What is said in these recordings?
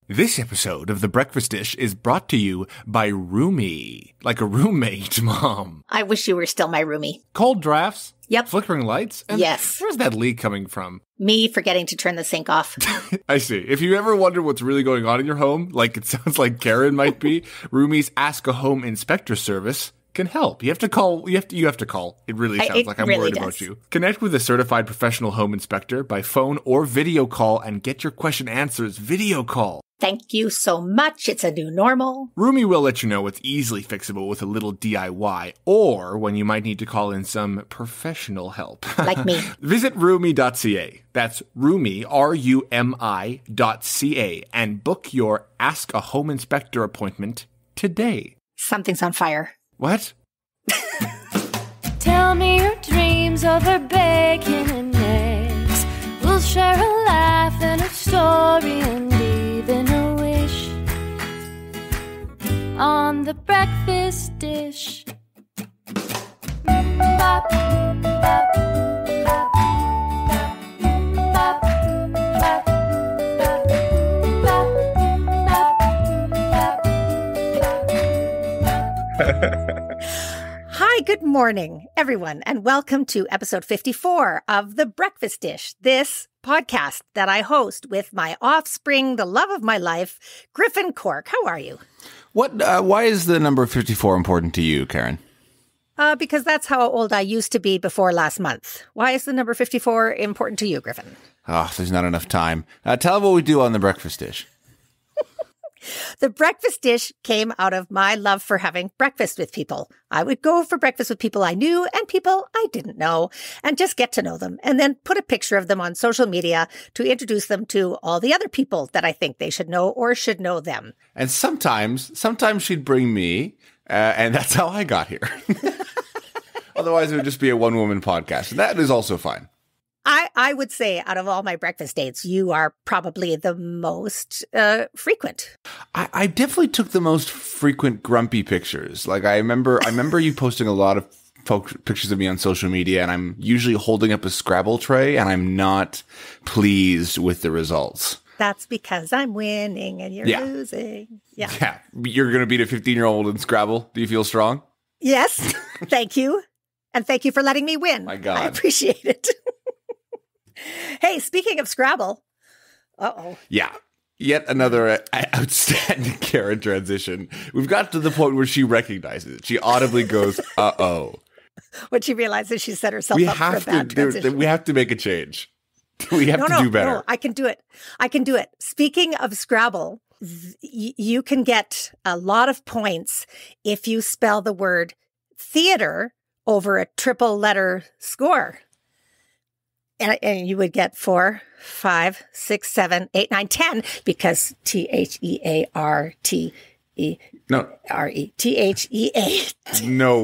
This episode of The Breakfast Dish is brought to you by Roomie. Like a roommate, Mom. I wish you were still my roomie. Cold drafts? Yep. Flickering lights? And yes. Where's that leak coming from? Me forgetting to turn the sink off. I see. If you ever wonder what's really going on in your home, like it sounds like Karen might be, Roomie's Ask a Home Inspector service can help. You have to call. You have to call. It really sounds like I'm really worried about you. Connect with a certified professional home inspector by phone or video call and get your question answers video call. Thank you so much. It's a new normal. Roomie will let you know what's easily fixable with a little DIY or when you might need to call in some professional help. Like me. Visit roomie.ca. That's Roomie, RUMI.ca, and book your Ask a Home Inspector appointment today. Something's on fire. What? Tell me your dreams over bacon and eggs. We'll share a laugh and a story and even a wish on the breakfast dish. Bop, bop, bop, bop, bop, bop, Hi, good morning, everyone, and welcome to episode 54 of The Breakfast Dish, this podcast that I host with my offspring, the love of my life, Griffin Cork. How are you? Why is the number 54 important to you, Karen? Because that's how old I used to be before last month. Why is the number 54 important to you, Griffin? Oh, there's not enough time. Tell them what we do on The Breakfast Dish. The breakfast dish came out of my love for having breakfast with people. I would go for breakfast with people I knew and people I didn't know and just get to know them and then put a picture of them on social media to introduce them to all the other people that I think they should know or should know them. And sometimes she'd bring me, and that's how I got here. Otherwise, it would just be a one-woman podcast. And that is also fine. I would say out of all my breakfast dates, you are probably the most frequent. I definitely took the most frequent grumpy pictures. Like I remember you posting a lot of pictures of me on social media, and I'm usually holding up a Scrabble tray, and I'm not pleased with the results. That's because I'm winning and you're losing. Yeah. You're going to beat a 15-year-old in Scrabble. Do you feel strong? Yes. Thank you. And thank you for letting me win. My God. I appreciate it. Hey, speaking of Scrabble. Uh-oh. Yeah. Yet another outstanding Karen transition. We've got to the point where she recognizes it. She audibly goes, uh-oh. When she realizes she set herself up for a bad transition. We have to make a change. We have to do better. No, I can do it. Speaking of Scrabble, you can get a lot of points if you spell the word theater over a triple letter score. And you would get 4, 5, 6, 7, 8, 9, 10 because THEARTE. No. RETHEA. No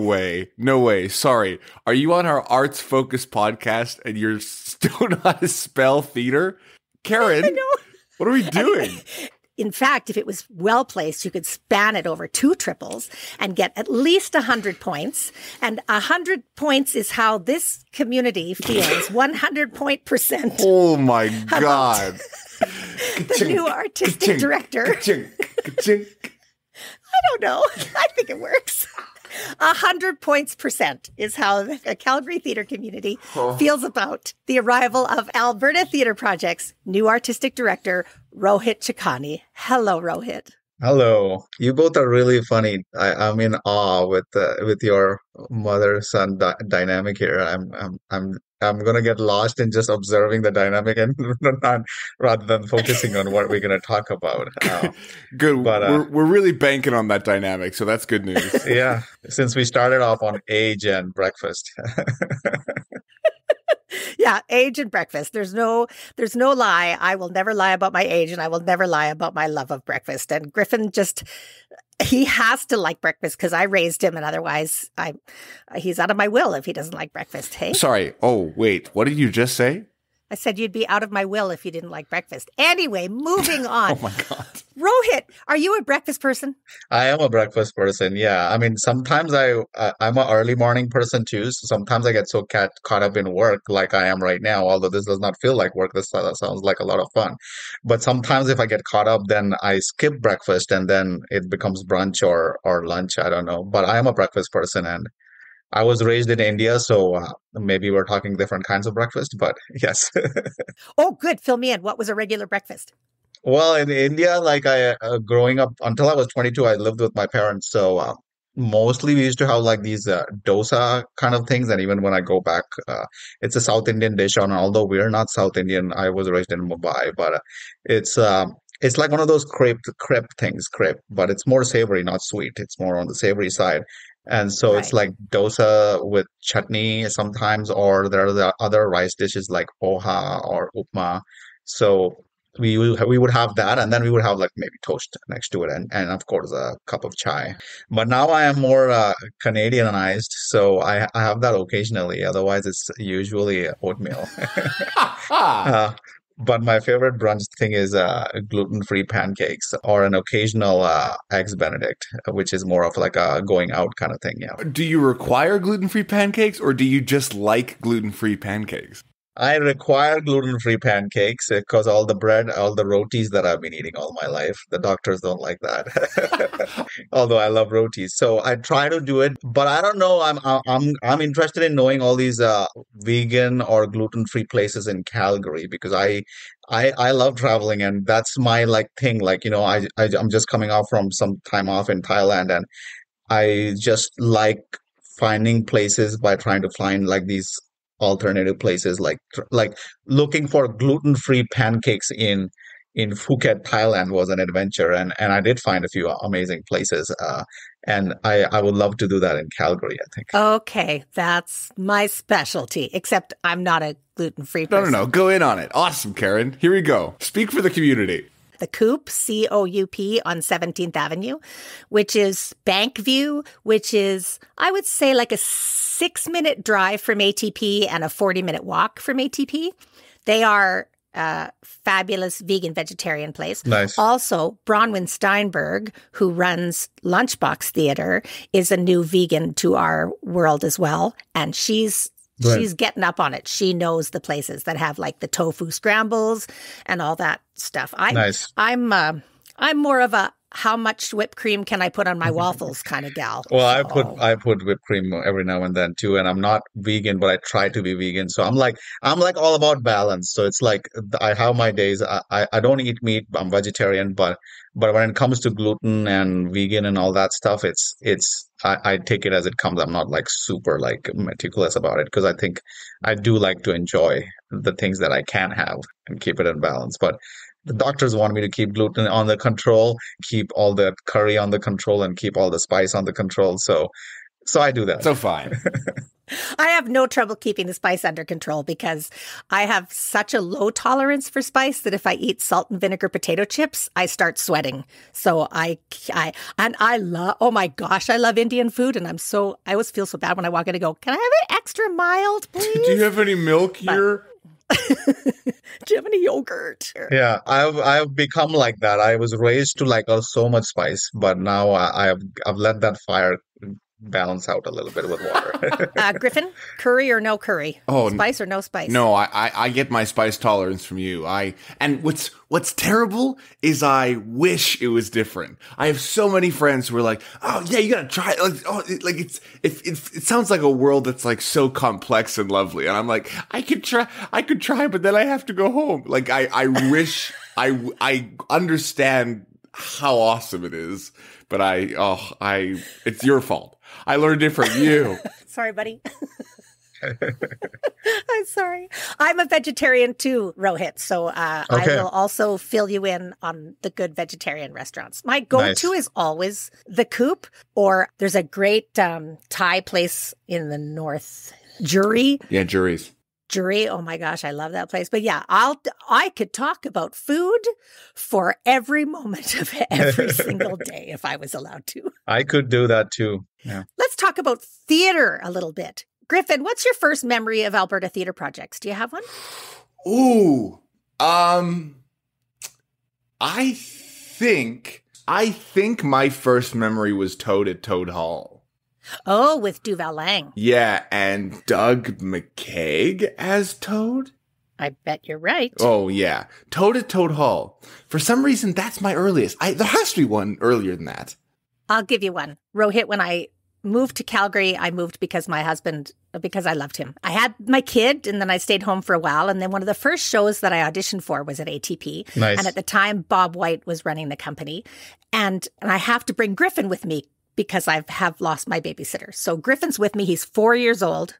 way. Sorry. Are you on our arts focused podcast and you're still not to spell theater? Karen, I know. What are we doing? In fact, if it was well placed, you could span it over 2 triples and get at least 100 points. And 100 points is how this community feels 100 point %. Oh my God. The new artistic director. I don't know. I think it works. 100 points % is how the Calgary theatre community feels about the arrival of Alberta Theatre Projects' new artistic director, Rohit Chokhani. Hello, Rohit. Hello. You both are really funny. I'm in awe with your mother-son dynamic here. I'm gonna get lost in just observing the dynamic and rather than focusing on what we're gonna talk about. Good. But we're really banking on that dynamic, so that's good news. Yeah, since we started off on age and breakfast. Yeah, age and breakfast. There's no lie. I will never lie about my age, and I will never lie about my love of breakfast. And Griffin he has to like breakfast because I raised him, and otherwise he's out of my will if he doesn't like breakfast. Hey? Sorry. Oh, wait. What did you just say? I said you'd be out of my will if you didn't like breakfast. Anyway, moving on. Oh my God. Rohit, are you a breakfast person? I am a breakfast person. Yeah. I mean, sometimes I'm an early morning person too. So sometimes I get so caught up in work like I am right now, although this does not feel like work. This sounds like a lot of fun. But sometimes if I get caught up, then I skip breakfast and then it becomes brunch or lunch. I don't know. But I am a breakfast person and I was raised in India, so maybe we're talking different kinds of breakfast, but yes. Oh, good. Fill me in. What was a regular breakfast? Well, in India, like growing up until I was 22, I lived with my parents. So mostly we used to have like these dosa kind of things. And even when I go back, it's a South Indian dish. And although we're not South Indian, I was raised in Mumbai, but it's like one of those crepe, but it's more savory, not sweet. It's more on the savory side. And so it's Right. like dosa with chutney sometimes, or there are the other rice dishes like poha or upma. So we would have that, and then we would have like maybe toast next to it, and of course a cup of chai. But now I am more Canadianized, so I have that occasionally. Otherwise, it's usually oatmeal. Uh, but my favorite brunch thing is gluten-free pancakes or an occasional eggs Benedict, which is more of like a going out kind of thing. Yeah. Do you require gluten-free pancakes or do you just like gluten-free pancakes? I require gluten-free pancakes because all the bread, all the rotis that I've been eating all my life, the doctors don't like that. Although I love rotis, so I try to do it, but I don't know. I'm interested in knowing all these vegan or gluten-free places in Calgary because I love traveling and that's my like thing. Like I'm just coming off from some time off in Thailand and I just like finding places by trying to find like these alternative places like looking for gluten-free pancakes in Phuket, Thailand was an adventure and I did find a few amazing places and I would love to do that in Calgary, I think. Okay, that's my specialty, except I'm not a gluten-free person. No. Go in on it. Awesome, Karen. Here we go. Speak for the community. The Coop, COUP, on 17th Avenue, which is Bankview, which is, I would say, like a 6-minute drive from ATP and a 40-minute walk from ATP. They are a fabulous vegan vegetarian place. Nice. Also, Bronwyn Steinberg, who runs Lunchbox Theatre, is a new vegan to our world as well. And she's getting up on it. She knows the places that have like the tofu scrambles and all that stuff. Nice. I'm more of a how much whipped cream can I put on my waffles kind of gal. Well, I put whipped cream every now and then too, and I'm not vegan, but I try to be vegan. So I'm like all about balance. So it's like I have my days. I don't eat meat. I'm vegetarian, but when it comes to gluten and vegan and all that stuff, I take it as it comes. I'm not like super like meticulous about it because I think I do like to enjoy the things that I can have and keep it in balance. But the doctors want me to keep gluten on the control, keep all the curry on the control, and keep all the spice on the control. So I do that. So fine. I have no trouble keeping the spice under control because I have such a low tolerance for spice that if I eat salt and vinegar potato chips, I start sweating. So I love, oh my gosh, I love Indian food. And I always feel so bad when I walk in and go, can I have it extra mild, please? Do you have any milk here? Do you have any yogurt? Yeah, I've become like that. I was raised to like so much spice, but now I've let that fire balance out a little bit with water. Griffin, curry or no curry? Oh, spice or no spice? No, I get my spice tolerance from you. And what's terrible is I wish it was different. I have so many friends who are like, oh yeah, you gotta try it. It sounds like a world that's like so complex and lovely. And I'm like, I could try, but then I have to go home. Like I wish I understand how awesome it is, but it's your fault. I learned it from you. Sorry, buddy. I'm sorry. I'm a vegetarian too, Rohit. So I will also fill you in on the good vegetarian restaurants. My go-to is always the Coop, or there's a great Thai place in the north, Jury. Yeah, Jury's. Jury. Oh my gosh, I love that place. But yeah, I could talk about food for every moment of every single day if I was allowed to. I could do that too. Yeah. Let's talk about theater a little bit. Griffin, what's your first memory of Alberta Theatre Projects? Do you have one? Ooh. I think my first memory was Toad at Toad Hall. Oh, with Duval Lang. Yeah, and Doug McKaig as Toad? I bet you're right. Oh, yeah. Toad at Toad Hall. For some reason, that's my earliest. There has to be one earlier than that. I'll give you one. Rohit, when I moved to Calgary, I moved because I loved him. I had my kid and then I stayed home for a while. And then one of the first shows that I auditioned for was at ATP. Nice. And at the time, Bob White was running the company. And I have to bring Griffin with me because I have lost my babysitter. So Griffin's with me. He's 4 years old.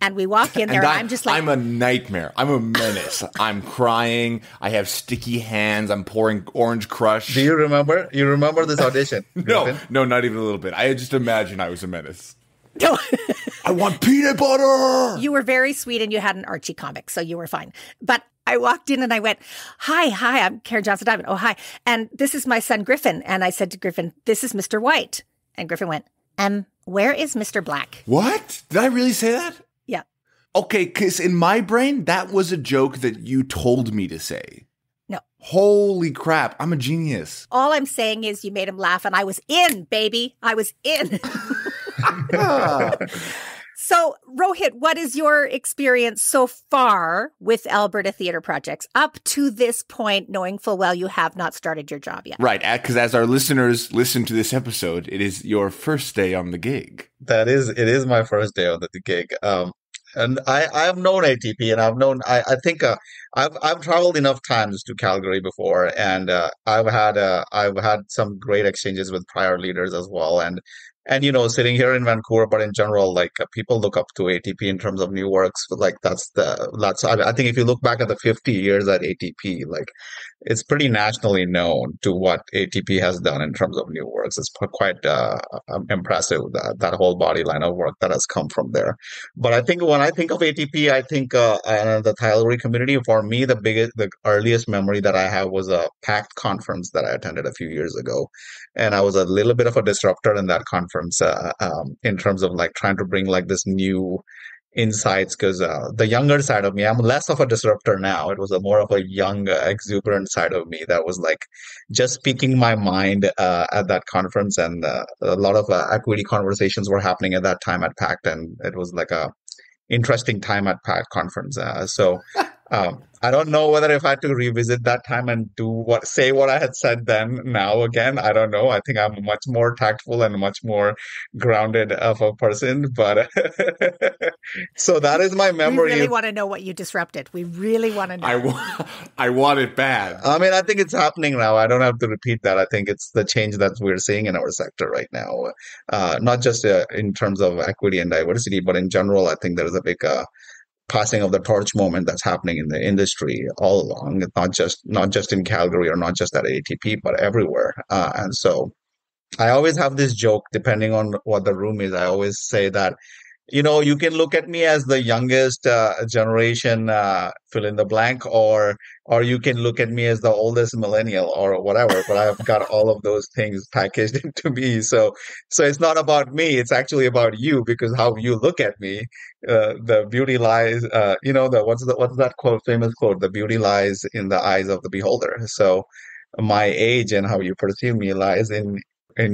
And we walk in there, and I'm just like... I'm a nightmare. I'm a menace. I'm crying. I have sticky hands. I'm pouring Orange Crush. Do you remember? You remember this audition? No, not even a little bit. I just imagine I was a menace. No. I want peanut butter! You were very sweet, and you had an Archie comic, so you were fine. But I walked in, and I went, hi, I'm Karen Johnson Diamond. Oh, hi. And this is my son, Griffin. And I said to Griffin, this is Mr. White. And Griffin went, where is Mr. Black? What? Did I really say that? Yeah. Okay, because in my brain, that was a joke that you told me to say. No. Holy crap, I'm a genius. All I'm saying is you made him laugh, and I was in, baby. I was in. So, Rohit, what is your experience so far with Alberta Theatre Projects up to this point, knowing full well you have not started your job yet? Right, because as our listeners listen to this episode, it is your first day on the gig. It is my first day on the gig. And I've known ATP, and I think I've traveled enough times to Calgary before, and I've had some great exchanges with prior leaders as well, and sitting here in Vancouver, but in general, like people look up to ATP in terms of new works. Like I think if you look back at the 50 years at ATP, like it's pretty nationally known to what ATP has done in terms of new works. It's quite impressive, that whole body line of work that has come from there. But I think when I think of ATP, I think the Tylery community. For me, the earliest memory that I have was a PACT conference that I attended a few years ago, and I was a little bit of a disruptor in that conference in terms of like trying to bring like this new insights, because the younger side of me, I'm less of a disruptor now. It was a more of a young, exuberant side of me that was like just speaking my mind at that conference, and a lot of equity conversations were happening at that time at PACT, and it was like a interesting time at PACT conference. I don't know whether if I had to revisit that time and say what I had said then now again. I don't know. I think I'm much more tactful and much more grounded of a person. But so that is my memory. We really want to know what you disrupted. We really want to know. I want it bad. I mean, I think it's happening now. I don't have to repeat that. I think it's the change that we're seeing in our sector right now, not just in terms of equity and diversity, but in general. I think there's a big passing of the torch moment that's happening in the industry all along, not just in Calgary or not just at ATP, but everywhere. And so I always have this joke, depending on what the room is. I always say that, you can look at me as the youngest generation, fill in the blank, or you can look at me as the oldest millennial or whatever, but I've got all of those things packaged into me. So it's not about me. It's actually about you, because how you look at me, the beauty lies, what's that quote, famous quote, the beauty lies in the eyes of the beholder. So my age and how you perceive me lies in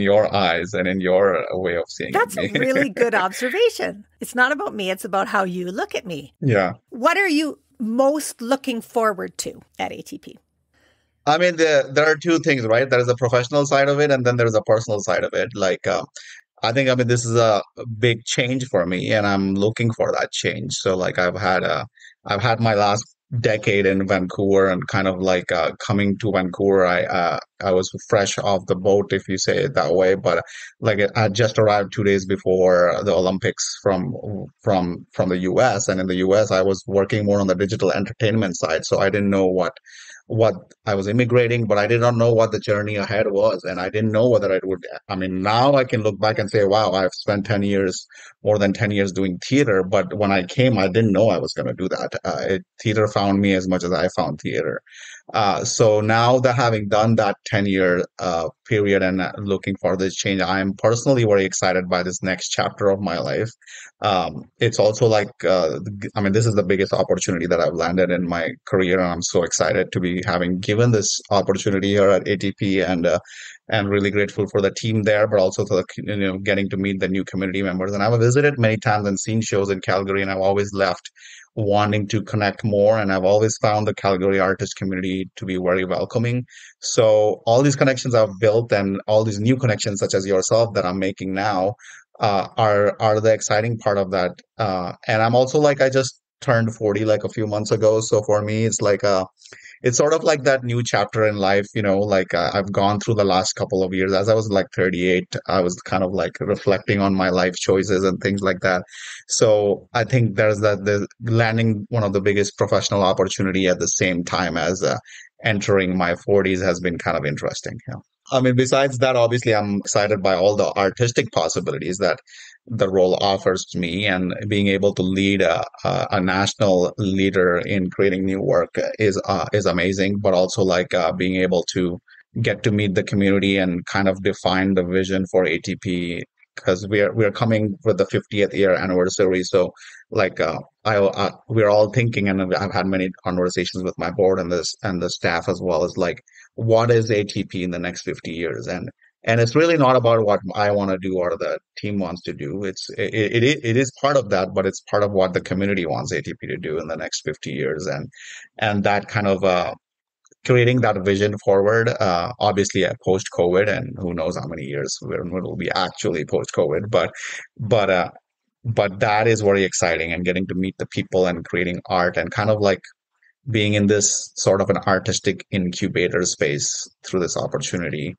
your eyes and in your way of seeing That's me. a really good observation. It's not about me. It's about how you look at me. Yeah. What are you most looking forward to at ATP? I mean, there are two things, right? There is a professional side of it, and then there's a personal side of it. Like, I think, this is a big change for me, and I'm looking for that change. So, like, I've had my last decade in Vancouver, and kind of like coming to Vancouver, I was fresh off the boat, if you say it that way. But like I just arrived 2 days before the Olympics from the US, and in the US I was working more on the digital entertainment side, so I didn't know what I was immigrating, but I did not know what the journey ahead was, and I didn't know whether it would. I mean, now I can look back and say, wow, I've spent more than 10 years doing theater, but when I came, I didn't know I was going to do that. Theater found me as much as I found theater. So now that having done that 10-year period and looking for this change, I'm personally very excited by this next chapter of my life. It's also like, this is the biggest opportunity that I've landed in my career, and I'm so excited to be having given this opportunity here at ATP, and really grateful for the team there, but also to getting to meet the new community members. And I've visited many times and seen shows in Calgary, and I've always left wanting to connect more. And I've always found the Calgary artist community to be very welcoming. So all these connections I've built and all these new connections, such as yourself, that I'm making now, are the exciting part of that. And I'm also like, I just turned 40 like a few months ago. So for me, it's sort of like that new chapter in life, I've gone through the last couple of years. As I was like 38, I was kind of like reflecting on my life choices and things like that. So I think the landing one of the biggest professional opportunity at the same time as entering my 40s has been kind of interesting. Yeah. Besides that, obviously, I'm excited by all the artistic possibilities that the role offers to me, and being able to lead a national leader in creating new work is amazing. But also being able to get to meet the community and kind of define the vision for ATP, because we're coming with the 50th year anniversary. So we're all thinking, and I've had many conversations with my board and the staff as well, as what is ATP in the next 50 years? And it's really not about what I want to do or the team wants to do. It is part of that, but it's part of what the community wants ATP to do in the next 50 years. And that kind of creating that vision forward, obviously post-COVID, and who knows how many years it will be actually post-COVID, but that is very exciting, and getting to meet the people and creating art, and kind of like being in this sort of an artistic incubator space through this opportunity,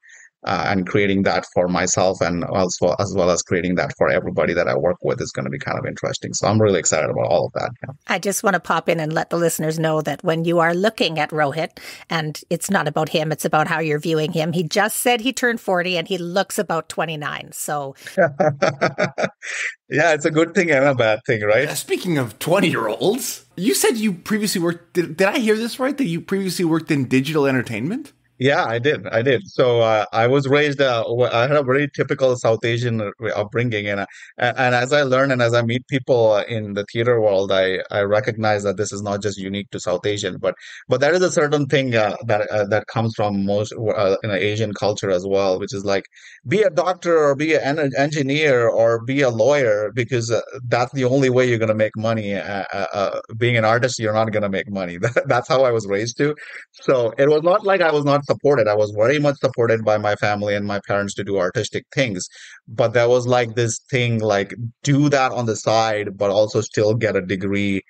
and creating that for myself, and also as well as creating that for everybody that I work with, is going to be kind of interesting. So I'm really excited about all of that. Yeah. I just want to pop in and let the listeners know that when you are looking at Rohit, and it's not about him, it's about how you're viewing him. He just said he turned 40 and he looks about 29. So yeah, it's a good thing and a bad thing, right? Speaking of 20-year-olds, you said you previously worked, did I hear this right, that you previously worked in digital entertainment? Yeah, I did. So I was raised. I had a very typical South Asian upbringing, and as I learn and as I meet people in the theater world, I recognize that this is not just unique to South Asian, but there is a certain thing that comes from most in Asian culture as well, which is like, be a doctor or be an engineer or be a lawyer, because that's the only way you're going to make money. Being an artist, you're not going to make money. That's how I was raised to. So it was not like I was not supported. I was very much supported by my family and my parents to do artistic things. But there was like this thing, like, do that on the side, but also still get a degree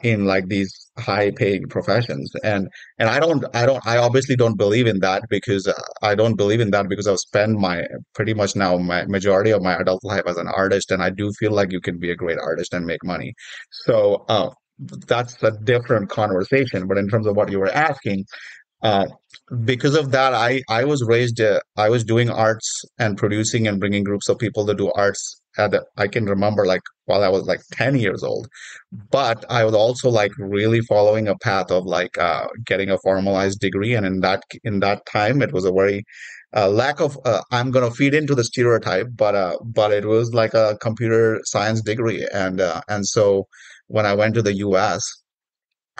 in like these high paying professions. And I obviously don't believe in that, because I've spent pretty much now my majority of my adult life as an artist. And I do feel like you can be a great artist and make money. So that's a different conversation. But in terms of what you were asking, because of that, I was raised, I was doing arts and producing and bringing groups of people to do arts. I can remember like while I was like 10 years old, but I was also like really following a path of like getting a formalized degree. And in that time, it was a very lack of, I'm going to feed into the stereotype, but it was like a computer science degree. And so when I went to the US,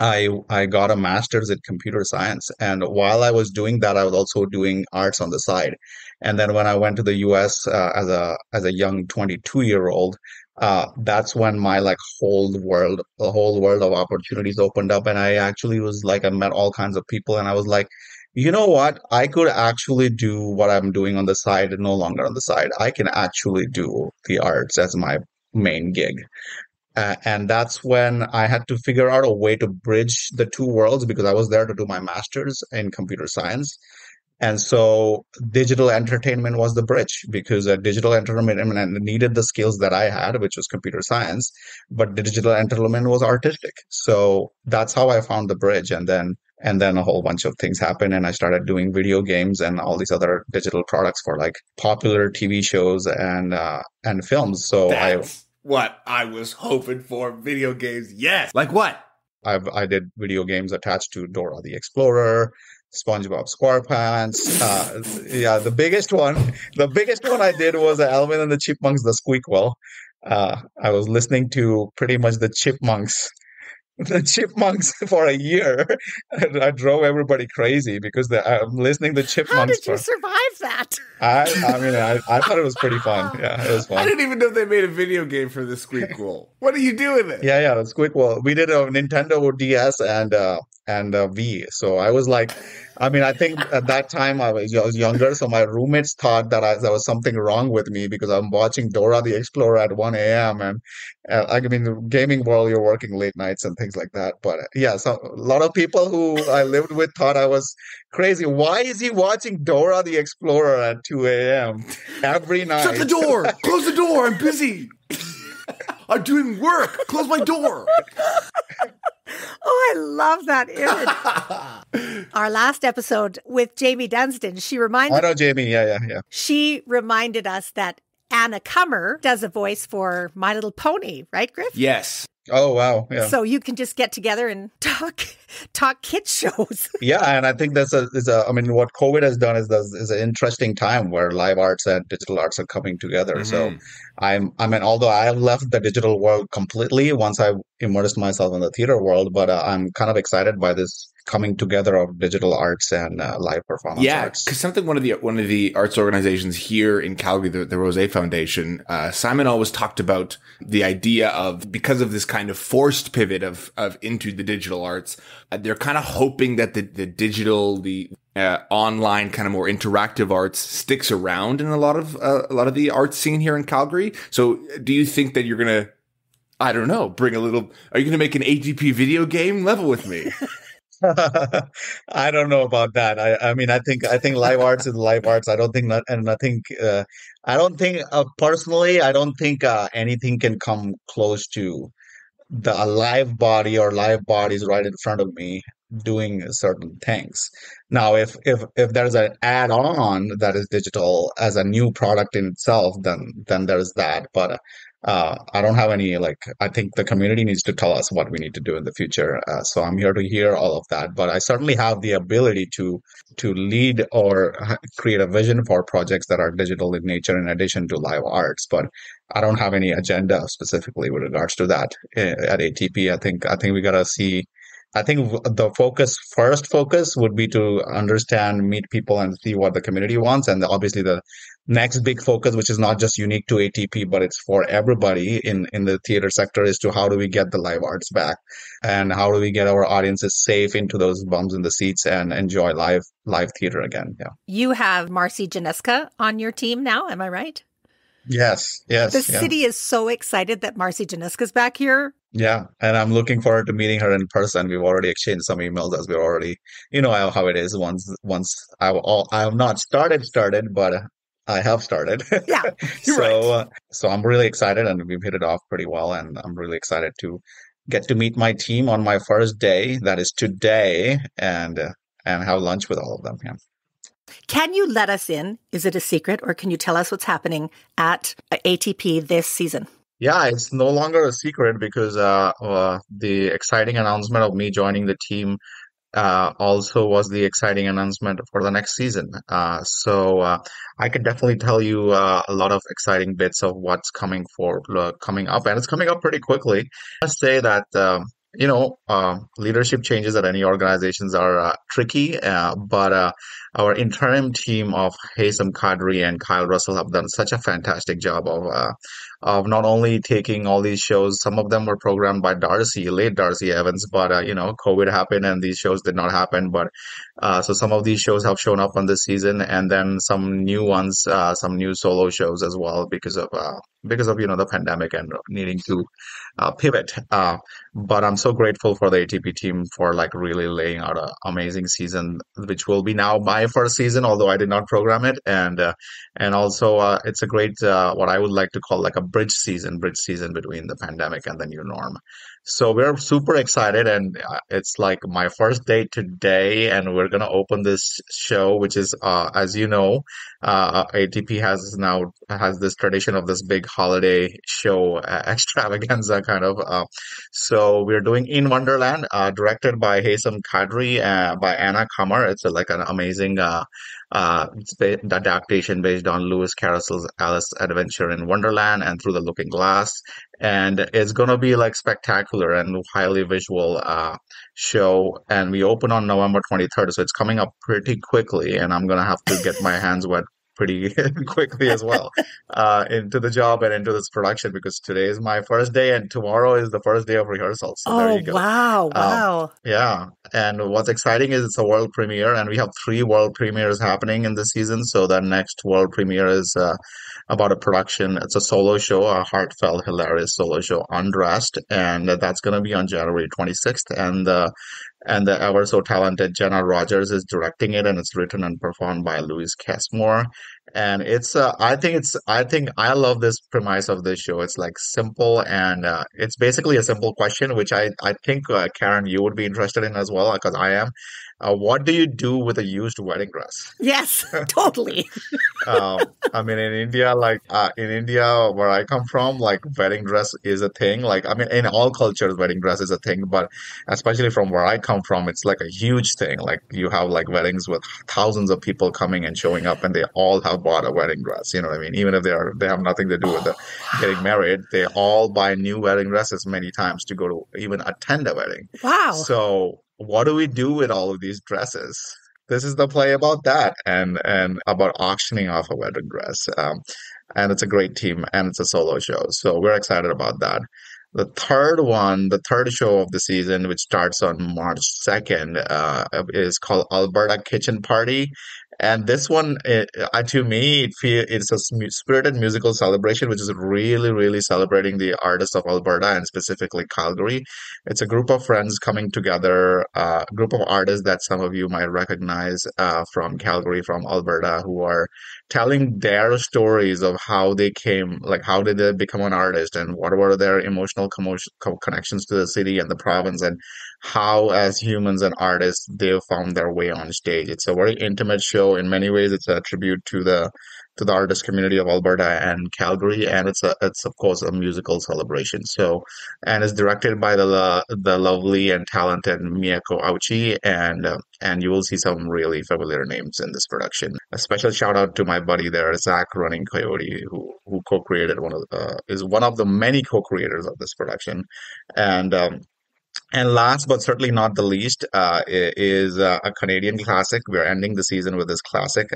I got a master's in computer science. And while I was doing that, I was also doing arts on the side. And then when I went to the US as a young 22-year-old, that's when my like the whole world of opportunities opened up. And I actually was like, I met all kinds of people, and I was like, you know what? I could actually do what I'm doing on the side, no longer on the side. I can actually do the arts as my main gig. And that's when I had to figure out a way to bridge the two worlds, because I was there to do my master's in computer science. And so digital entertainment was the bridge, because digital entertainment needed the skills that I had, which was computer science, but digital entertainment was artistic. So that's how I found the bridge. And then a whole bunch of things happened, and I started doing video games and all these other digital products for like popular TV shows and films. So That's what I was hoping for. Video games. Yes. Like what? I did video games attached to Dora the Explorer, SpongeBob SquarePants. The biggest one I did was Alvin and the Chipmunks, the Squeakquel. I was listening to pretty much the Chipmunks for a year. I drove everybody crazy because I'm listening to Chipmunks. How did you survive that? I thought it was pretty fun. Yeah, it was fun. I didn't even know they made a video game for the Squeakquel. What do you do with it? Yeah, the Squeakquel. We did a Nintendo DS and Wii. So I was like, I think at that time I was younger, so my roommates thought that there was something wrong with me because I'm watching Dora the Explorer at 1 a.m. and gaming while you're working late nights and things like that. But so a lot of people who I lived with thought I was crazy. Why is he watching Dora the Explorer at 2 a.m. every night? Shut the door! Close the door! I'm busy! I'm doing work! Close my door! Oh, I love that image. Our last episode with Jamie Dunstan, I know Jamie, yeah. She reminded us that Anna Kummer does a voice for My Little Pony, right, Griff? Yes. Oh, wow. Yeah. So you can just get together and talk kids shows. Yeah, and I think what COVID has done is an interesting time where live arts and digital arts are coming together. Mm-hmm. So although I have left the digital world completely once I immersed myself in the theater world, but I'm kind of excited by this coming together of digital arts and live performance arts. Yeah, because one of the arts organizations here in Calgary, the Rosé Foundation, Simon always talked about the idea of, because of this kind of forced pivot of into the digital arts, they're kind of hoping that the digital, the online kind of more interactive arts sticks around in a lot of the arts scene here in Calgary. So do you think that you're going to, I don't know, are you going to make an ATP video game? Level with me. I don't know about that. I think live arts is live arts. I don't think personally, I don't think anything can come close to a live body or live bodies right in front of me doing certain things. Now, if there's an add-on that is digital as a new product in itself, then there's that. But I don't have any, I think the community needs to tell us what we need to do in the future. So I'm here to hear all of that. But I certainly have the ability to lead or create a vision for projects that are digital in nature in addition to live arts. But I don't have any agenda specifically with regards to that at ATP. I think we got to see. I think the first focus would be to understand, meet people and see what the community wants. And obviously the next big focus, which is not just unique to ATP, but it's for everybody in the theater sector, is to how do we get the live arts back and how do we get our audiences safe into those bums in the seats and enjoy live theater again. Yeah. You have Marcy Janeska on your team now. Am I right? Yes. The city is so excited that Marcy Janeska's back here. Yeah, and I'm looking forward to meeting her in person. We've already exchanged some emails as we're already, how it is. Once I have not started, but I have started. Yeah, right. So I'm really excited, and we've hit it off pretty well. And I'm really excited to get to meet my team on my first day, that is today, and have lunch with all of them. Yeah. Can you let us in? Is it a secret, or can you tell us what's happening at ATP this season? Yeah, it's no longer a secret because the exciting announcement of me joining the team also was the exciting announcement for the next season. So I can definitely tell you a lot of exciting bits of what's coming up, and it's coming up pretty quickly. I must say that leadership changes at any organizations are tricky, but our interim team of Haysam Kadri and Kyle Russell have done such a fantastic job of not only taking all these shows. Some of them were programmed by late Darcy Evans, but COVID happened and these shows did not happen. But so some of these shows have shown up on this season, and then some new ones, some new solo shows as well because of the pandemic and needing to pivot. But I'm so grateful for the ATP team for really laying out an amazing season, which will be now my first season, although I did not program it. And also it's a great, what I would like to call a bridge season between the pandemic and the new norm. So we're super excited, and it's like my first day today, and we're gonna open this show, which is, as you know, ATP has this tradition of this big holiday show extravaganza kind of. So we're doing In Wonderland, directed by Haysam Kadri, by Anna Kamar. It's like an amazing adaptation based on Lewis Carroll's Alice Adventure in Wonderland and Through the Looking Glass, and it's gonna be like spectacular and highly visual show. And we open on November 23rd, so it's coming up pretty quickly, and I'm gonna have to get my hands wet pretty quickly as well into the job and into this production, because today is my first day and tomorrow is the first day of rehearsal. So there you go. Wow. Yeah. And what's exciting is it's a world premiere, and we have 3 world premieres happening in this season. So the next world premiere is about a production. It's a solo show, a heartfelt, hilarious solo show, Undressed, and that's going to be on January 26th. And the ever so talented Jenna Rogers is directing it, and it's written and performed by Louise Casmore. And I think I love this premise of this show. It's like simple, and it's basically a simple question, which I think, Karen, you would be interested in as well, because I am. What do you do with a used wedding dress? Yes, totally. I mean, in India, where I come from, like wedding dress is a thing. Like, I mean, in all cultures, wedding dress is a thing, but especially from where I come from, it's like a huge thing. Like, you have like weddings with thousands of people coming and showing up, and they all have bought a wedding dress. You know what I mean? Even if they have nothing to do with getting married, they all buy new wedding dresses many times to go to even attend a wedding. Wow. So what do we do with all of these dresses? This is the play about that, and about auctioning off a wedding dress. And it's a great team, and it's a solo show. So we're excited about that. The third show of the season, which starts on March 2nd, is called Alberta Kitchen Party. And this one, to me, it's a spirited musical celebration, which is really, really celebrating the artists of Alberta, and specifically Calgary. It's a group of friends coming together, a group of artists that some of you might recognize from Calgary, from Alberta, who are telling their stories of how they came, like how did they become an artist, and what were their emotional connections to the city and the province, and how, as humans and artists, they found their way on stage. It's a very intimate show. In many ways, it's a tribute to the artist community of Alberta and Calgary, and it's of course a musical celebration. So, and it's directed by the lovely and talented Miyako Auchi, and you will see some really familiar names in this production. A special shout out to my buddy there, Zach Running Coyote, who co-created is one of the many co-creators of this production, and last but certainly not the least, is a Canadian classic. We're ending the season with this classic.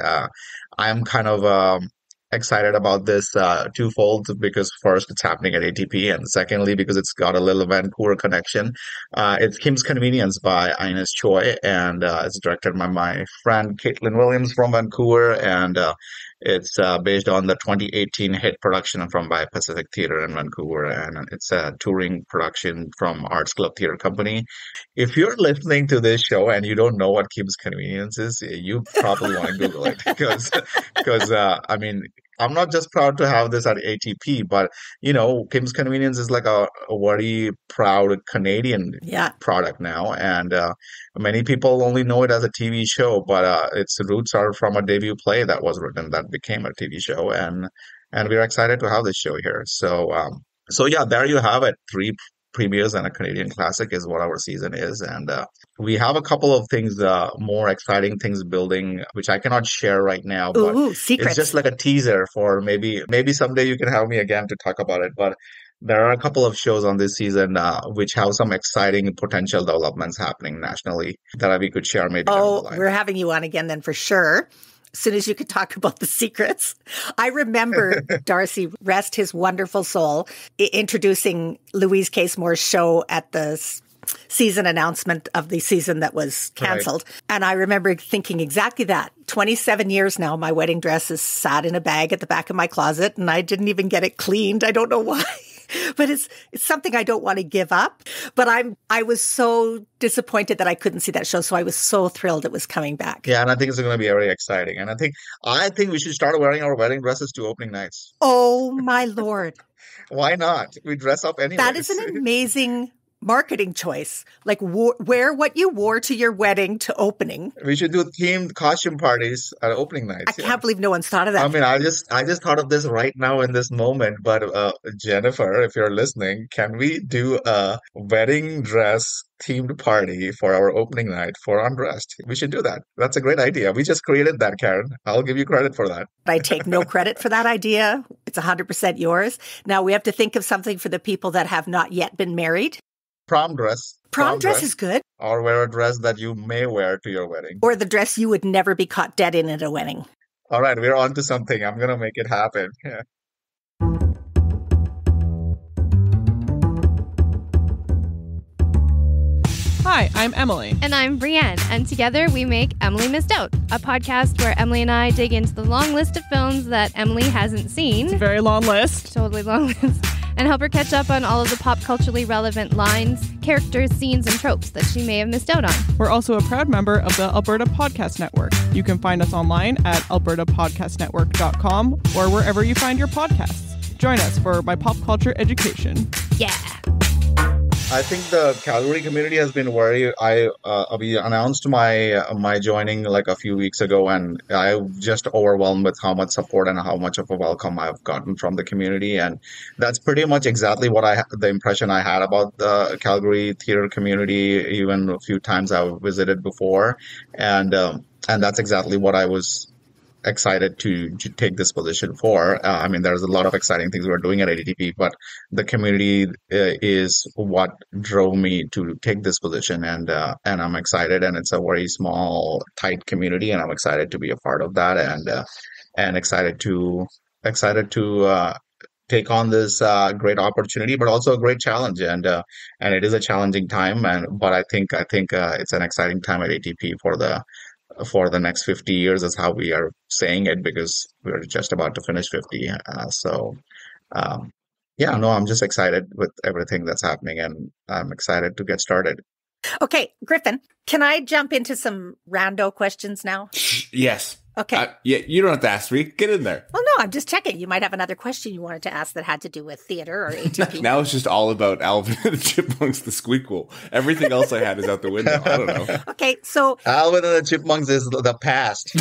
I'm kind of excited about this twofold, because first, it's happening at ATP, and secondly, because it's got a little Vancouver connection. It's Kim's Convenience by Ines Choi, and it's directed by my friend Caitlin Williams from Vancouver, and it's based on the 2018 hit production by Pacific Theatre in Vancouver, and it's a touring production from Arts Club Theatre Company. If you're listening to this show and you don't know what Kim's Convenience is, you probably want to Google it, because I mean, I'm not just proud to have this at ATP, but Kim's Convenience is like a very proud Canadian product now, and many people only know it as a TV show, but its roots are from a debut play that was written that became a TV show, and we're excited to have this show here. So yeah, there you have it. 3 premieres and a Canadian classic is what our season is, and we have a couple of things, more exciting things building, which I cannot share right now, but secrets. It's just like a teaser for maybe someday you can have me again to talk about it. But there are a couple of shows on this season which have some exciting potential developments happening nationally that we could share maybe down the line. We're having you on again then for sure. As soon as you could talk about the secrets. I remember Darcy, rest his wonderful soul, introducing Louise Casemore's show at the season announcement of the season that was canceled. Right. And I remember thinking exactly that. 27 years now, my wedding dress is sat in a bag at the back of my closet, and I didn't even get it cleaned. I don't know why. But it's something I don't want to give up. But I was so disappointed that I couldn't see that show. So I was so thrilled it was coming back. Yeah, and I think it's going to be very exciting. And I think we should start wearing our wedding dresses to opening nights. Oh my Lord. Why not? We dress up anyway. That is an amazing marketing choice. Like wear what you wore to your wedding to opening. We should do themed costume parties at opening nights. I can't believe no one's thought of that. I mean, I just thought of this right now in this moment. But Jennifer, if you're listening, can we do a wedding dress themed party for our opening night for Undressed? We should do that. That's a great idea. We just created that, Karen. I'll give you credit for that. I take no credit for that idea. It's 100% yours. Now we have to think of something for the people that have not yet been married. Prom dress. Prom dress is good. Or wear a dress that you may wear to your wedding. Or the dress you would never be caught dead in at a wedding. All right, we're on to something. I'm going to make it happen. Yeah. Hi, I'm Emily. And I'm Brienne. And together we make Emily Missed Out, a podcast where Emily and I dig into the long list of films that Emily hasn't seen. It's a very long list. Totally long list. And help her catch up on all of the pop culturally relevant lines, characters, scenes, and tropes that she may have missed out on. We're also a proud member of the Alberta Podcast Network. You can find us online at albertapodcastnetwork.com or wherever you find your podcasts. Join us for my pop culture education. Yeah. I think the Calgary community has been very. We announced my joining like a few weeks ago, and I'm just overwhelmed with how much support and how much of a welcome I've gotten from the community, and that's pretty much exactly what the impression I had about the Calgary theater community. Even a few times I've visited before, and that's exactly what I was excited to take this position for. I mean, there's a lot of exciting things we're doing at ATP, but the community is what drove me to take this position, and I'm excited. And it's a very small, tight community, and I'm excited to be a part of that, and excited to take on this great opportunity, but also a great challenge. And it is a challenging time, but I think it's an exciting time at ATP for the next 50 years is how we are saying it, because we're just about to finish 50. I'm just excited with everything that's happening, and I'm excited to get started. Okay, Griffin, can I jump into some rando questions now? Yes. Okay. You don't have to ask me. Get in there. Well, no, I'm just checking. You might have another question you wanted to ask that had to do with theater or ATP. Now it's just all about Alvin and the Chipmunks, the Squeakquel. Everything else I had is out the window. I don't know. Okay, so Alvin and the Chipmunks is the past.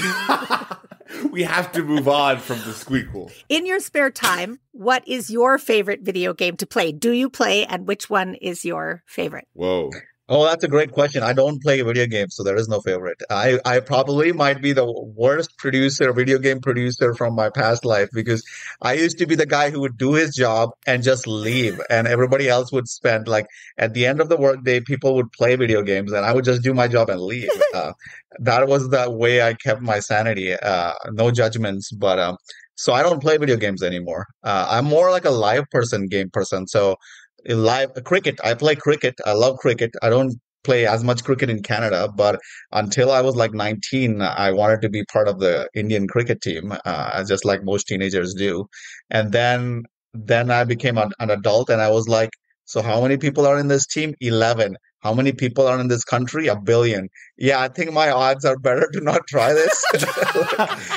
We have to move on from the Squeakquel. In your spare time, what is your favorite video game to play? Do you play, and which one is your favorite? Whoa. Oh, that's a great question. I don't play video games, so there is no favorite. I probably might be the worst video game producer from my past life, because I used to be the guy who would do his job and just leave, and everybody else would spend, like, at the end of the workday, people would play video games, and I would just do my job and leave. That was the way I kept my sanity. No judgments, but so I don't play video games anymore. I'm more like a live game person. So live cricket, I play cricket. I love cricket. I don't play as much cricket in Canada, but until I was like 19, I wanted to be part of the Indian cricket team, just like most teenagers do. And then I became an adult, and I was like, so how many people are in this team? 11. How many people are in this country? 1 billion. Yeah, I think my odds are better to not try this.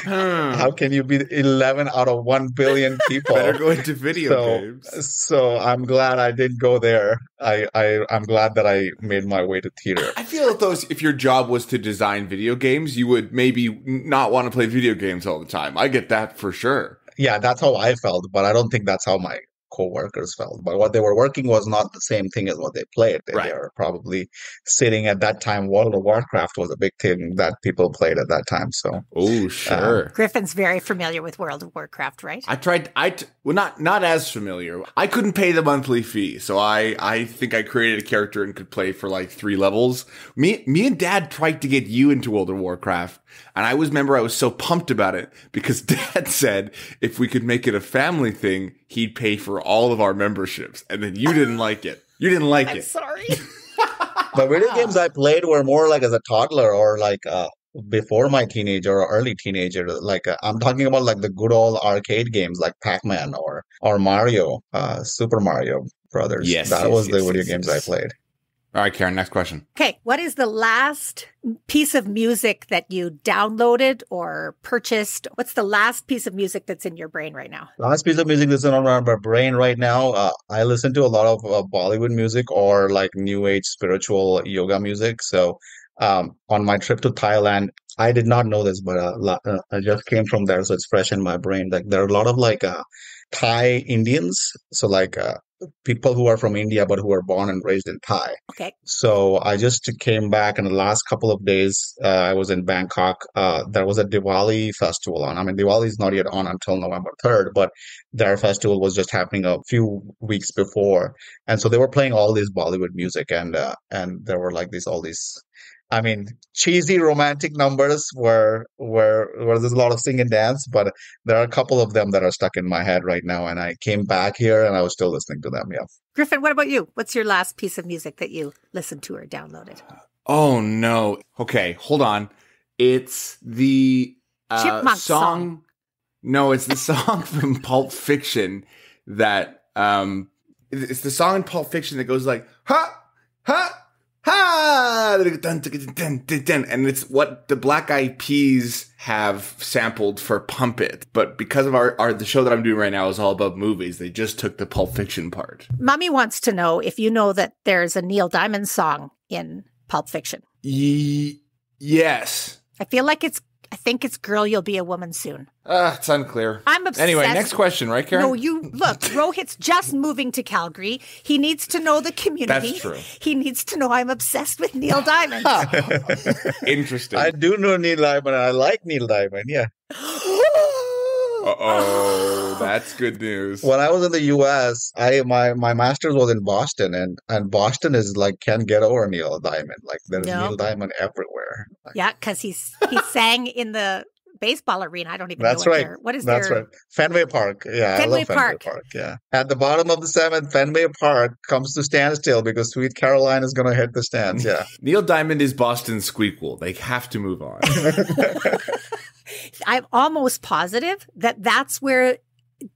How can you be 11 out of 1 billion people? Better go into video games. So I'm glad I didn't go there. I'm glad that I made my way to theater. I feel like if your job was to design video games, you would maybe not want to play video games all the time. I get that for sure. Yeah, that's how I felt, but I don't think that's how my co-workers felt. But what they were working was not the same thing as what they played. They were probably sitting at that time. World of Warcraft was a big thing that people played at that time. So, oh, sure. Griffin's very familiar with World of Warcraft, right? I tried. Not as familiar. I couldn't pay the monthly fee, so I think I created a character and could play for like 3 levels. Me and Dad tried to get you into World of Warcraft, and I was so pumped about it because Dad said if we could make it a family thing, he'd pay for all of our memberships, and then you didn't like it. You didn't like it. Sorry. But video games I played were more like as a toddler or like before my teenager or early teenager. Like I'm talking about like the good old arcade games like Pac-Man or Mario, Super Mario Brothers. That was the video games I played. All right, Karen, next question. Okay, what is the last piece of music that you downloaded or purchased? What's the last piece of music that's in your brain right now? Last piece of music that's on my brain right now. I listen to a lot of Bollywood music or like new age spiritual yoga music. So on my trip to Thailand, I did not know this, but I just came from there, so it's fresh in my brain. Like there are a lot of like Thai Indians, so like people who are from India but who are born and raised in Thai. Okay. So I just came back in the last couple of days. I was in Bangkok. There was a Diwali festival on. I mean, Diwali is not yet on until November 3rd, but their festival was just happening a few weeks before. And so they were playing all this Bollywood music, and there were like all these, I mean, cheesy romantic numbers where there's a lot of sing and dance, but there are a couple of them that are stuck in my head right now. And I came back here and I was still listening to them. Yeah. Griffin, what about you? What's your last piece of music that you listened to or downloaded? Oh, no. Okay, hold on. It's the Chipmunk song. No, it's the song from Pulp Fiction that it's the song in Pulp Fiction that goes like, ha, ha. Ha! And it's what the Black Eyed Peas have sampled for Pump It. But because of the show that I'm doing right now is all about movies, they just took the Pulp Fiction part. Mommy wants to know if you know that there's a Neil Diamond song in Pulp Fiction. Yes. I think it's Girl, You'll Be a Woman Soon. It's unclear. I'm obsessed. Anyway, next question, right, Karen? No, look, Rohit's just moving to Calgary. He needs to know the community. That's true. He needs to know I'm obsessed with Neil Diamond. Interesting. I do know Neil Diamond. I like Neil Diamond, yeah. Uh-oh, that's good news. When I was in the U.S., my master's was in Boston, and Boston is like can't get over Neil Diamond. Like there's Neil Diamond everywhere. Like, yeah, because he sang in the baseball arena. I don't even that's know right. What is that's their... right. Fenway Park. Yeah, Fenway I love Fenway Park. Yeah. At the bottom of the seventh, Fenway Park comes to standstill because Sweet Caroline is going to hit the stands. Yeah. Neil Diamond is Boston's Squeakquel. They have to move on. I'm almost positive that that's where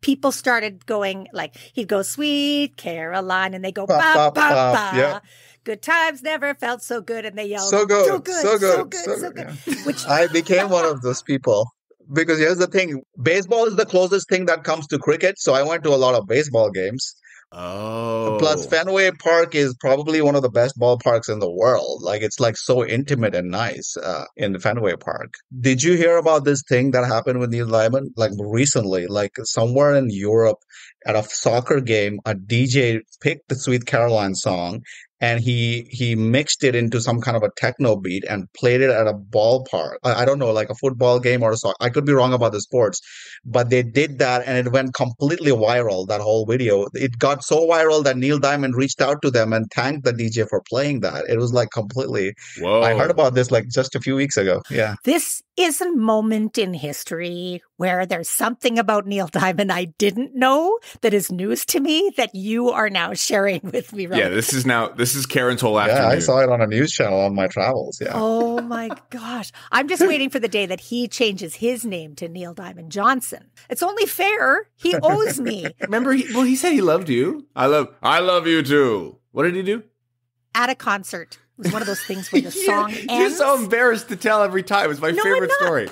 people started going, like, he'd go, Sweet Caroline, and they go, ba, ba, ba. Yeah. Good times never felt so good, and they yelled, so good, so good, so good, so good. Yeah. Which I became one of those people. Because here's the thing, baseball is the closest thing that comes to cricket, so I went to a lot of baseball games. Oh. Plus, Fenway Park is probably one of the best ballparks in the world. Like, it's like so intimate and nice in Fenway Park. Did you hear about this thing that happened with Neil Diamond? Like recently, like somewhere in Europe at a soccer game, a DJ picked the Sweet Caroline song and he mixed it into some kind of a techno beat and played it at a ballpark. I don't know, like a football game or a soccer. I could be wrong about the sports, but they did that and it went completely viral, that whole video. It got so viral that Neil Diamond reached out to them and thanked the DJ for playing that. It was like completely... Whoa. I heard about this like just a few weeks ago. Yeah. This is a moment in history where there's something about Neil Diamond I didn't know that is news to me that you are now sharing with me, right? Yeah, this is Karen's whole afternoon. Yeah, I saw it on a news channel on my travels. Yeah. Oh my gosh. I'm just waiting for the day that he changes his name to Neil Diamond Johnson. It's only fair. He owes me. Remember, he said he loved you. I love you too. What did he do? At a concert. It was one of those things where the song ends. You're so embarrassed to tell every time. It's my favorite story.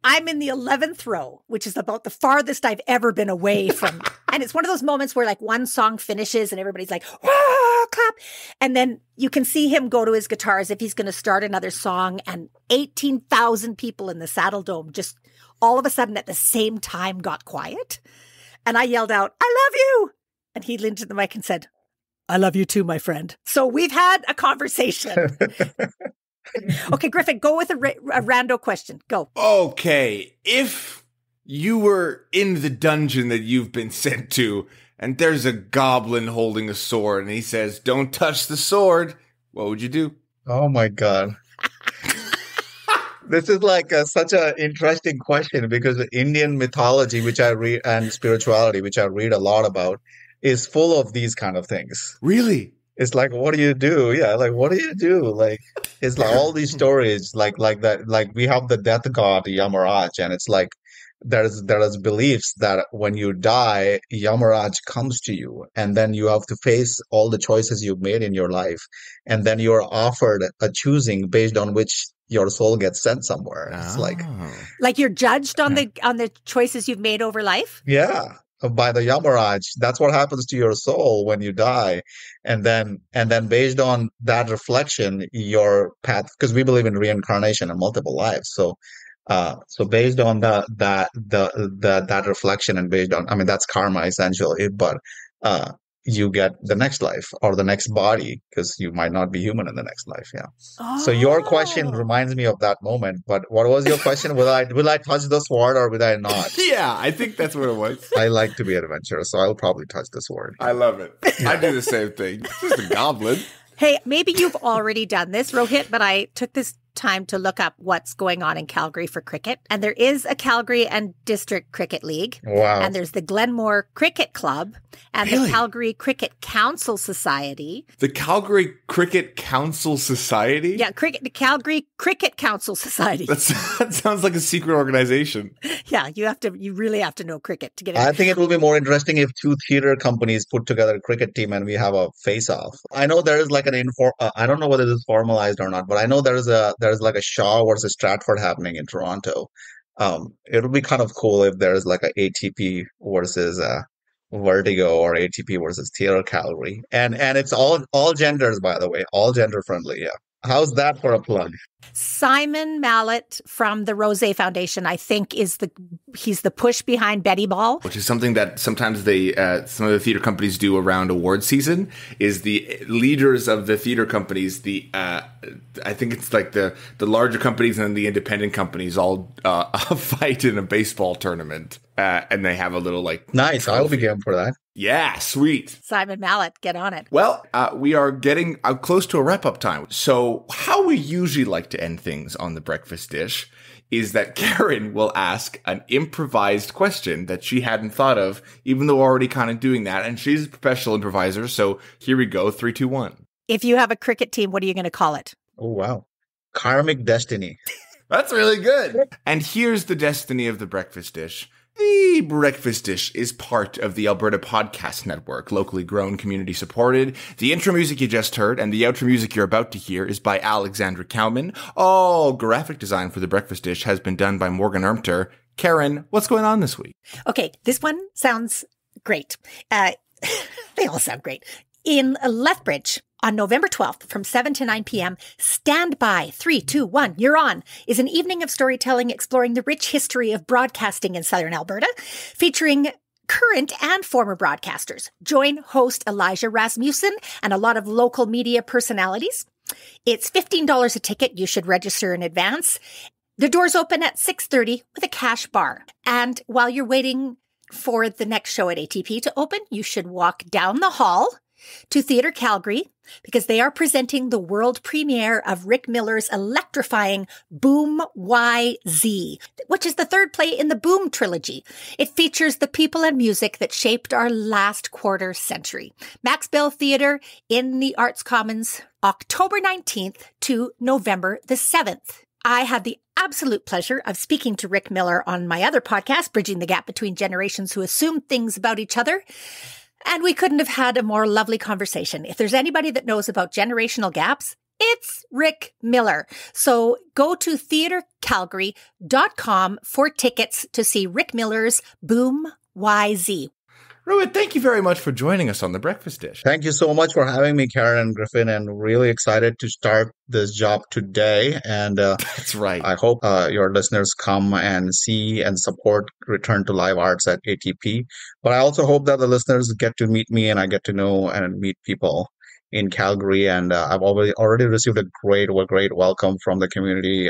I'm in the 11th row, which is about the farthest I've ever been away from. And it's one of those moments where like one song finishes and everybody's like, whoa, clap. And then you can see him go to his guitar as if he's going to start another song. And 18,000 people in the Saddle Dome just all of a sudden at the same time got quiet. And I yelled out, I love you. And he leaned to the mic and said, I love you too, my friend. So we've had a conversation. Okay, Griffin, go with a rando question. Go. Okay. If you were in the dungeon that you've been sent to, and there's a goblin holding a sword, and he says, don't touch the sword, what would you do? Oh, my God. This is like such an interesting question because Indian mythology, which I read, and spirituality, which I read a lot about, is full of these kind of things. Really? It's like, what do you do? Yeah, like, what do you do? Like, it's like all these stories, like that. Like, we have the death god, Yamaraj, and it's like there's beliefs that when you die, Yamaraj comes to you, and then you have to face all the choices you've made in your life, and then you're offered a choosing based on which your soul gets sent somewhere. It's like you're judged on the choices you've made over life. Yeah, by the Yamaraj. That's what happens to your soul when you die, and then based on that reflection, your path. Because we believe in reincarnation and multiple lives, so based on that reflection, and based on, I mean, that's karma essentially, but you get the next life or the next body, because you might not be human in the next life. Yeah. So your question reminds me of that moment. But what was your question? Will I touch the sword or will I not? Yeah, I think that's what it was. I like to be adventurous, so I'll probably touch the sword. I love it. I do the same thing. It's just a goblin. Hey, maybe you've already done this, Rohit, but I took this time to look up what's going on in Calgary for cricket. And there is a Calgary and District Cricket League. Wow. And there's the Glenmore Cricket Club and the Calgary Cricket Council Society. The Calgary Cricket Council Society? Yeah, the Calgary Cricket Council Society. That sounds like a secret organization. Yeah, you really have to know cricket to get it. I think it will be more interesting if two theater companies put together a cricket team and we have a face-off. I know there is like I don't know whether this is formalized or not, but I know there's like a Shaw versus Stratford happening in Toronto. It would be kind of cool if there's like a ATP versus Vertigo, or ATP versus Theatre Calgary. And it's all genders, by the way, all gender friendly. Yeah. How's that for a plug? Simon Mallett from the Rosé Foundation, I think, he's the push behind Betty Ball. Which is something that sometimes some of the theater companies do around award season, is the leaders of the theater companies, I think it's like the larger companies and the independent companies all fight in a baseball tournament. And they have a little nice. I'll be game for that. Yeah, sweet. Simon Mallett, get on it. Well, we are getting close to a wrap-up time. So how we usually like to end things on the breakfast dish is that Karen will ask an improvised question that she hadn't thought of, even though we're already kind of doing that. And she's a professional improviser. So here we go. 3, 2, 1. If you have a cricket team, what are you going to call it? Oh, wow. Karmic Destiny. That's really good. And here's the destiny of the breakfast dish. The breakfast dish is part of the Alberta Podcast Network, locally grown, community supported. The intro music you just heard and the outro music you're about to hear is by Alexandra Cowman. All graphic design for the breakfast dish has been done by Morgan Ermter. Karen, what's going on this week? Okay, this one sounds great. They all sound great. In Lethbridge, on November 12th from 7 to 9 p.m., Stand By, 3, 2, 1, You're On, is an evening of storytelling exploring the rich history of broadcasting in Southern Alberta, featuring current and former broadcasters. Join host Elijah Rasmussen and a lot of local media personalities. It's $15 a ticket. You should register in advance. The doors open at 6:30 with a cash bar. And while you're waiting for the next show at ATP to open, you should walk down the hall to Theatre Calgary, because they are presenting the world premiere of Rick Miller's electrifying Boom YZ, which is the third play in the Boom trilogy. It features the people and music that shaped our last quarter century. Max Bell Theatre in the Arts Commons, October 19th to November the 7th. I had the absolute pleasure of speaking to Rick Miller on my other podcast, Bridging the Gap Between Generations Who Assume Things About Each Other. And we couldn't have had a more lovely conversation. If there's anybody that knows about generational gaps, it's Rick Miller. So go to theatrecalgary.com for tickets to see Rick Miller's Boom YZ. Rohit, thank you very much for joining us on The Breakfast Dish. Thank you so much for having me, Karen and Griffin, and really excited to start this job today. And that's right. I hope your listeners come and see and support Return to Live Arts at ATP. But I also hope that the listeners get to meet me and I get to know and meet people in Calgary. And I've already received a great welcome from the community.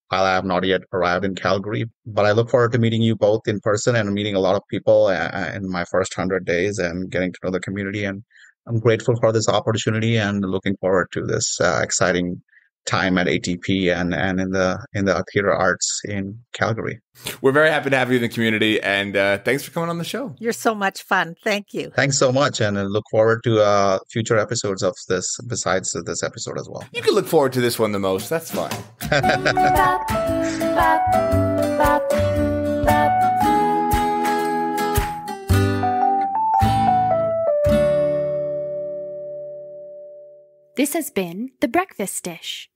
While I have not yet arrived in Calgary, but I look forward to meeting you both in person and meeting a lot of people in my first 100 days and getting to know the community. And I'm grateful for this opportunity and looking forward to this exciting time at ATP and in the theater arts in Calgary. We're very happy to have you in the community, and thanks for coming on the show. You're so much fun. Thank you. Thanks so much, and I look forward to future episodes of this besides this episode as well. You can look forward to this one the most. That's fine. This has been The Breakfast Dish.